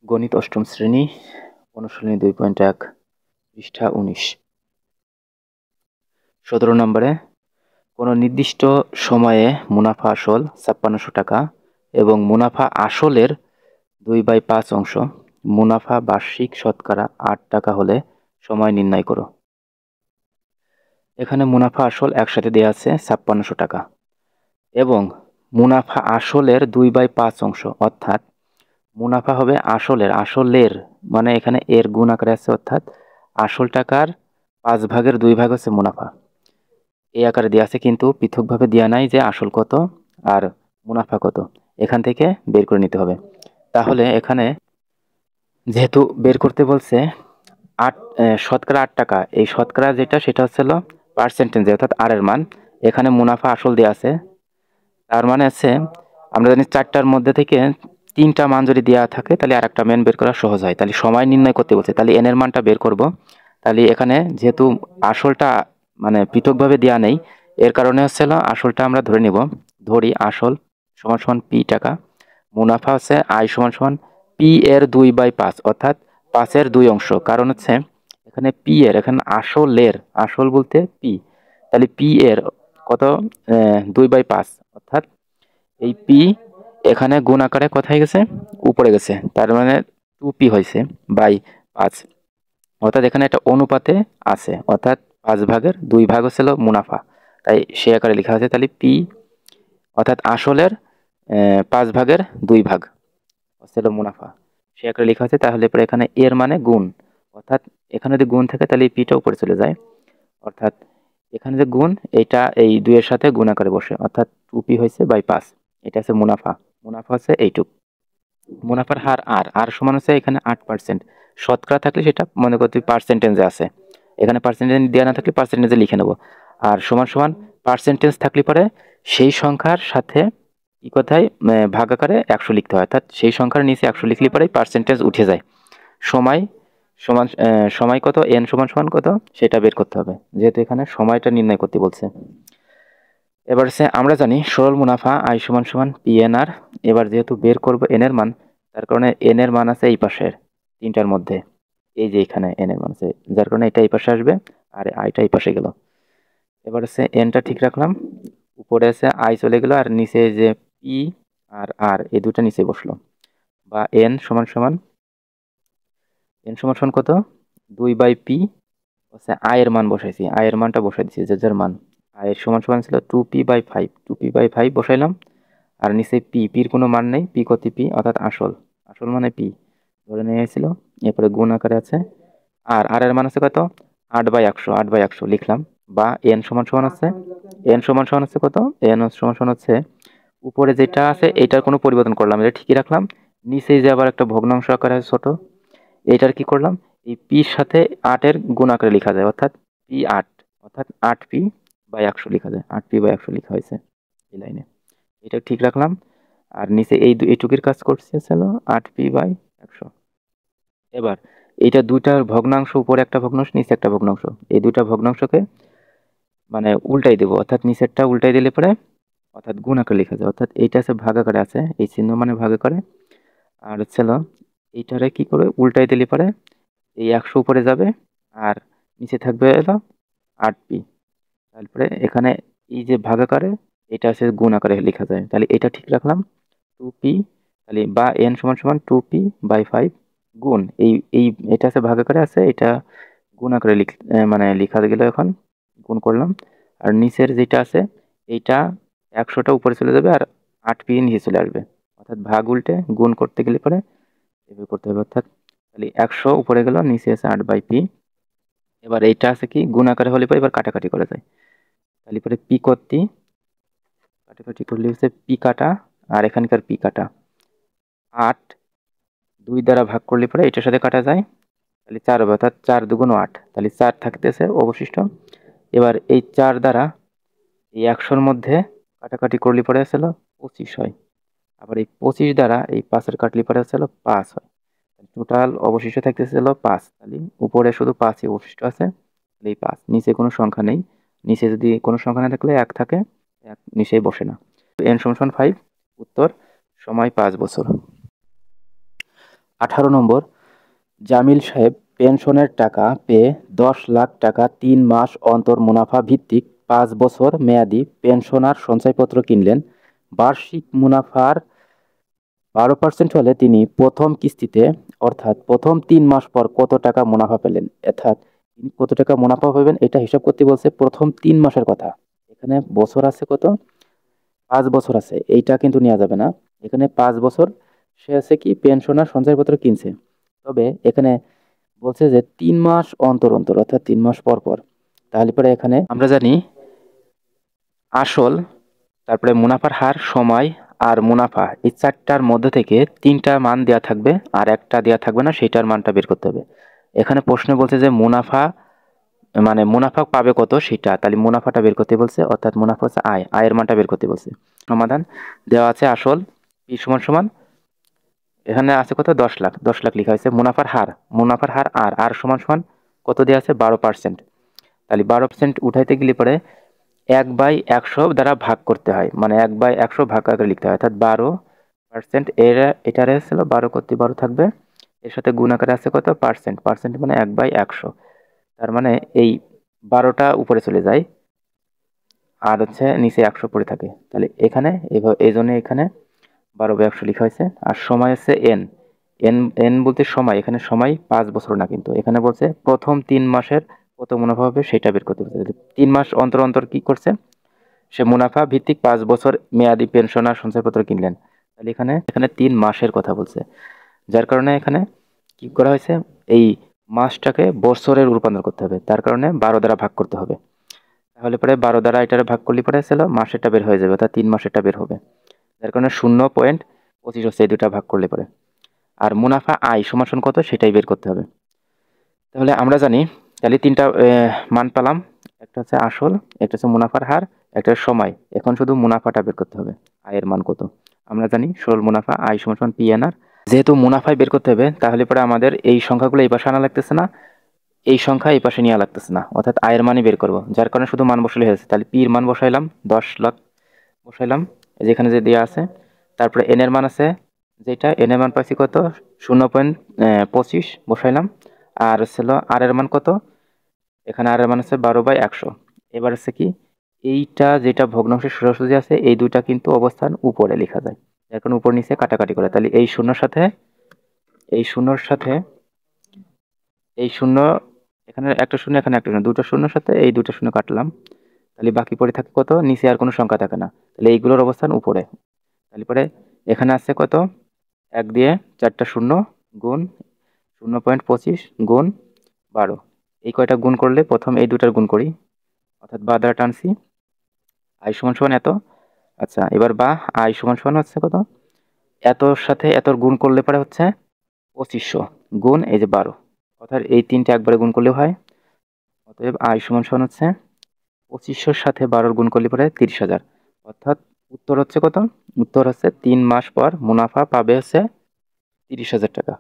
গণিত অষ্টম শ্রেণী অনুশীলনী 2.1 পৃষ্ঠা 19। 17 নম্বরে কোনো নির্দিষ্ট সময়ে মুনাফা আসল 5600 টাকা এবং মুনাফা আসলের 2/5 অংশ মুনাফা বার্ষিক শতকরা 8 টাকা হলে সময় নির্ণয় করো। এখানে মুনাফা আসল একসাথে দেওয়া আছে 5600 টাকা এবং মুনাফা আসলের 2/5 অংশ, অর্থাৎ মুনাফা হবে আসলের মানে এখানে এর গুণ আকারে আছে, অর্থাৎ আসল টাকার 5 ভাগের 2 ভাগ হচ্ছে মুনাফা। এই আকারে দেওয়া আছে, কিন্তু পৃথকভাবে দেওয়া নাই যে আসল কত আর মুনাফা কত, এখান থেকে বের করে নিতে হবে। তাহলে এখানে যেহেতু বের করতে বলছে শতকরা 8 টাকা, এই শতকরা যেটা সেটা হচ্ছে পার্সেন্টেজ, অর্থাৎ আর এর মান। এখানে মুনাফা আসল দেওয়া আছে, তার মানে আছে আমরা জানি 4টার মধ্যে থেকে 3টা মান যদি দেওয়া থাকে তাহলে আর একটা মান বের করা সহজ হয়। তাহলে সময় নির্ণয় করতে বলছে, তাহলে এন এর মানটা বের করব। তাহলে এখানে যেহেতু আসলটা মানে পৃথকভাবে দেওয়া নেই, এর কারণে হচ্ছে আসলটা আমরা ধরে নিব। ধরি আসল সমান সমান পি টাকা, মুনাফা হচ্ছে আই সমান সমান পি এর 2/5, অর্থাৎ 5-এর 2 অংশ। কারণ হচ্ছে এখানে পি এর, এখানে আসল বলতে পি, তাহলে পি এর কত 2/5, অর্থাৎ এই পি এখানে গুণ আকারে কোথায় গেছে, উপরে গেছে, তার মানে 2p হয়েছে বাই 5, অর্থাৎ এখানে একটা অনুপাতে আছে, অর্থাৎ 5 ভাগের 2 ভাগ হচ্ছিল মুনাফা, তাই সে আকারে লেখা আছে। তাহলে পি অর্থাৎ আসলের 5 ভাগের 2 ভাগ হচ্ছিল মুনাফা, সে আকারে লেখা আছে। তাহলে পরে এখানে এর মানে গুণ, অর্থাৎ এখানে যদি গুণ থাকে তাহলে পিটা উপরে চলে যায়, অর্থাৎ এখানে যে গুণ, এটা এই 2 এর সাথে গুণ আকারে বসে, অর্থাৎ 2p হয়েছে বাই 5। এটা আছে মুনাফা, মুনাফা হচ্ছে এইটুক। মুনাফার হার আর সমান হচ্ছে এখানে 8%। শতকরা থাকলে সেটা মনে করতে পার্সেন্টেজে আছে, এখানে পার্সেন্টেজ দেওয়া না থাকলে পার্সেন্টেজে লিখে নেব। আর সমান সমান পার্সেন্টেজ থাকলে পরে সেই সংখ্যার সাথে কি কথায় ভাগ আকারে 100 লিখতে হয়, অর্থাৎ সেই সংখ্যার নিচে 100 লিখলে পরে পার্সেন্টেজ উঠে যায়। সময় সমান সময় কত, এন সমান সমান কত সেটা বের করতে হবে, যেহেতু এখানে সময়টা নির্ণয় করতে বলছে। এবার আমরা জানি সরল মুনাফা আই সমান সমান পি এন আর। এবার যেহেতু বের করব এন এর মান, তার কারণে এন এর মান আছে এই পাশের 3টার মধ্যে, এই যে এখানে এন এর মান আছে, যার কারণে এটা এই পাশে আসবে আর আইটা এই পাশে গেল। এবার এনটা ঠিক রাখলাম, উপরে আছে আই চলে গেল, আর নিচে যে পি আর এই দুটো নিচে বসলো, বা এন সমান সমান কত 2/p হচ্ছে আয়ের মান বসাইছি, আয়ের মানটা বসাই দিছি যার মান। আয়ের সমান সমান ছিল 2p/5, 2p/5 বসাইলাম, আর নিচে পির কোনো মান নেই, পি কত পি, অর্থাৎ আসল মানে পি ধরে নিয়ে এসেছিল। এরপরে গুণ আকারে আছে আর এর মান আছে কত 8/100 লিখলাম, বা এন সমান সমান আছে কত, এন সমান সমান হচ্ছে উপরে যেটা আছে এটার কোনো পরিবর্তন করলাম, এটা ঠিকই রাখলাম। নিচে যে আবার একটা ভগ্নাংশ আকারে আছে ছোট, এটার কি করলাম, এই পির সাথে 8-এর গুণ আকারে লেখা যায়, অর্থাৎ পি 8, অর্থাৎ 8p/100 লেখা যায়, 8p/100 লেখা হয়েছে এই লাইনে। এটা ঠিক রাখলাম, আর নিচে এইটুকির কাজ করছে ছিল 8p/100। এবার এইটা দুইটার ভগ্নাংশ, উপরে একটা ভগ্নাংশ নিচে একটা ভগ্নাংশ, এই দুইটা ভগ্নাংশকে মানে উল্টাই দেবো, অর্থাৎ নিচেরটা উল্টাই দিলে পরে অর্থাৎ গুণ আকারে লেখা যায়, অর্থাৎ এইটা আছে ভাগ আকারে আছে, এই চিহ্ন মানে ভাগ করে, আর ছিল এইটারে কি করে উল্টাই দিলে পরে এই 100 উপরে যাবে আর নিচে থাকবে হলো 8p। তারপরে এখানে এই যে ভাগ আকারে এটা আছে গুণ আকারে লেখা যায়, তাহলে এটা ঠিক রাখলাম 2p, তাহলে বা n সমান সমান 2p/5 গুণ এই এই এটা আছে ভাগ আকারে আছে, এটা গুণ আকারে মানে লেখা গেল, এখন গুণ করলাম। আর নিচের যেটা আছে এইটা 100টা উপরে চলে যাবে আর 8p নিচে চলে আসবে, অর্থাৎ ভাগ উল্টে গুণ করতে গেলে পরে এভাবে করতে হবে, অর্থাৎ তাহলে 100 উপরে গেল, নিচে আছে 8/p। এবার এইটা আছে কি গুণ আকারে হলে পরে এবার কাটাকাটি করা যায়, তাহলে পরে পি করতে কাটাকাটি করলে হচ্ছে পি কাটা, আর এখানকার পি কাটা 8 2 দ্বারা ভাগ করলে পরে এটার সাথে কাটা যায়, তাহলে 4 হবে, অর্থাৎ 4 দুগুণ 8, তাহলে 4 থাকতেছে অবশিষ্ট। এবার এই 4 দ্বারা এই 100-র মধ্যে কাটাকাটি করলে পরে ছিল 25 হয়, আবার এই 25 দ্বারা এই 5-এর কাটলে পরে ছিল 5 হয়, টোটাল অবশিষ্ট থাকতেছিল 5, তাহলে উপরে শুধু 5ই অবশিষ্ট আছে, তাহলে এই 5, নিচে কোনো সংখ্যা নেই, নিচে যদি কোনো সংখ্যা না থাকলে 1 থাকে, 1 নিচেই বসে না। n সমান 5, উত্তর সময় 5 বছর। 18 নম্বর, জামিল সাহেব পেনশনের টাকা পেয়ে 10 লাখ টাকা 3 মাস অন্তর মুনাফা ভিত্তিক 5 বছর মেয়াদি পেনশনার সঞ্চয়পত্র কিনলেন। বার্ষিক মুনাফার 12% হলে তিনি প্রথম কিস্তিতে অর্থাৎ প্রথম 3 মাস পর কত টাকা মুনাফা পেলেন। অর্থাৎ তিনি কত টাকা মুনাফা পাবেন এটা হিসাব করতে বলছে প্রথম 3 মাসের কথা। এখানে বছর আছে কত, 5 বছর আছে, এইটা কিন্তু নেওয়া যাবে না। এখানে 5 বছর সে আছে কি পেনশনার সঞ্চয়পত্র কিনছে, তবে এখানে বলছে যে 3 মাস অন্তর অন্তর অর্থাৎ 3 মাস পর পর। তাহলে পরে এখানে আমরা জানি আসল, তারপরে মুনাফার হার, সময় আর মুনাফা, এই 4টার মধ্যে থেকে 3টা মান দেওয়া থাকবে আর একটা দেওয়া থাকবে না, সেইটার মানটা বের করতে হবে। এখানে প্রশ্ন বলছে যে মুনাফা মানে মুনাফা পাবে কত সেটা, তাহলে মুনাফাটা বের করতে বলছে, অর্থাৎ মুনাফা হচ্ছে আয়, আয়ের মানটা বের করতে বলছে। সমাধান দেওয়া আছে আসল পি সমান সমান এখানে আছে কত 10 লাখ, 10 লাখ লেখা হয়েছে। মুনাফার হার, মুনাফার হার আর সমান সমান কত দেওয়া আছে 12%। তাহলে 12% উঠাইতে গেলে পরে 1/100 দ্বারা ভাগ করতে হয়, মানে 1/100 ভাগ আকারে লিখতে হয়, অর্থাৎ 12%। এটারে ছিল 12 করতে 12 থাকবে, এর সাথে গুণ আকারে আছে কত পার্সেন্ট, পার্সেন্ট মানে 1/100, তার মানে এই 12টা উপরে চলে যায় আর হচ্ছে নিচে 100 পড়ে থাকে। তাহলে এখানে এই জন্য এখানে 12/100 লেখা হয়েছে। আর সময় আছে এন, এন এন বলতে সময়, এখানে সময় 5 বছর না, কিন্তু এখানে বলছে প্রথম 3 মাসের কত মুনাফা হবে সেটা বের করতে বলছে। 3 মাস অন্তর অন্তর কি করছে, সে মুনাফা ভিত্তিক 5 বছর মেয়াদি পেনশনার সঞ্চয়পত্র কিনলেন। তাহলে এখানে এখানে 3 মাসের কথা বলছে, যার কারণে এখানে কি করা হয়েছে, এই মাসটাকে বছরে রূপান্তর করতে হবে, তার কারণে 12 দ্বারা ভাগ করতে হবে। তাহলে পরে 12 দ্বারা এটারে ভাগ করলে পরে ছিল মাসেরটা বের হয়ে যাবে, অর্থাৎ 3 মাসেরটা বের হবে, যার কারণে 0.25 হচ্ছে এই দুটা ভাগ করলে পরে। আর মুনাফা আয় সমান সমান কত সেটাই বের করতে হবে। তাহলে আমরা জানি, তাহলে 3টা মান পেলাম, একটা হচ্ছে আসল, একটা হচ্ছে মুনাফার হার, একটা সময়। এখন শুধু মুনাফাটা বের করতে হবে, আয়ের মান কত। আমরা জানি সরল মুনাফা আয় সমান সমান পিএনআর। যেহেতু মুনাফায় বের করতে হবে, তাহলে পরে আমাদের এই সংখ্যাগুলো এই পাশে আনা লাগতেছে না, এই সংখ্যা এই পাশে নেওয়া লাগতেছে না, অর্থাৎ আয়ের মানই বের করব, যার কারণে শুধু মান বসালে হয়েছে। তাহলে পির মান বসাইলাম 10 লাখ বসাইলাম, যেখানে যে দেওয়া আছে। তারপরে এন এর মান আছে যেটা, এন এর মান পাইছি কত 0.25 বসাইলাম। আর ছিল আর এর মান কত, এখানে আর এর মান আছে 12/100। এবার হচ্ছে কি এইটা যেটা ভগ্নাংশের সোজাসুজি আছে, এই দুইটা কিন্তু অবস্থান উপরে লেখা যায়, যার কারণে উপর নিচে কাটাকাটি করে। তাহলে এই শূন্যর সাথে এই শূন্যর সাথে এই শূন্য, এখানে একটা শূন্য এখানে একটা শূন্য, দুটো শূন্যর সাথে এই দুটো শূন্য কাটলাম, তাহলে বাকি পড়ে থাকে কত, নিচে আর কোনো সংখ্যা থাকে না, তাহলে এইগুলোর অবস্থান উপরে। তাহলে পরে এখানে আছে কত 1 দিয়ে 4টা শূন্য গুণ 0.25 গুণ 12, এই কয়টা গুণ করলে প্রথম এই দুটার গুণ করি, অর্থাৎ বা দ্বারা টানছি, আই সমান সমান এত। আচ্ছা এবার বা আই সমান সমান হচ্ছে কত, এতর সাথে এতর গুণ করলে পরে হচ্ছে 2500 গুণ এই যে 12, অর্থাৎ এই তিনটে একবারে গুণ করলেও হয়। অতএব আই সমান সমান হচ্ছে 2500-র সাথে 12 গুণ করলে পরে 30,000, অর্থাৎ উত্তর হচ্ছে কত, উত্তর হচ্ছে 3 মাস পর মুনাফা পাবে হচ্ছে 30,000 টাকা।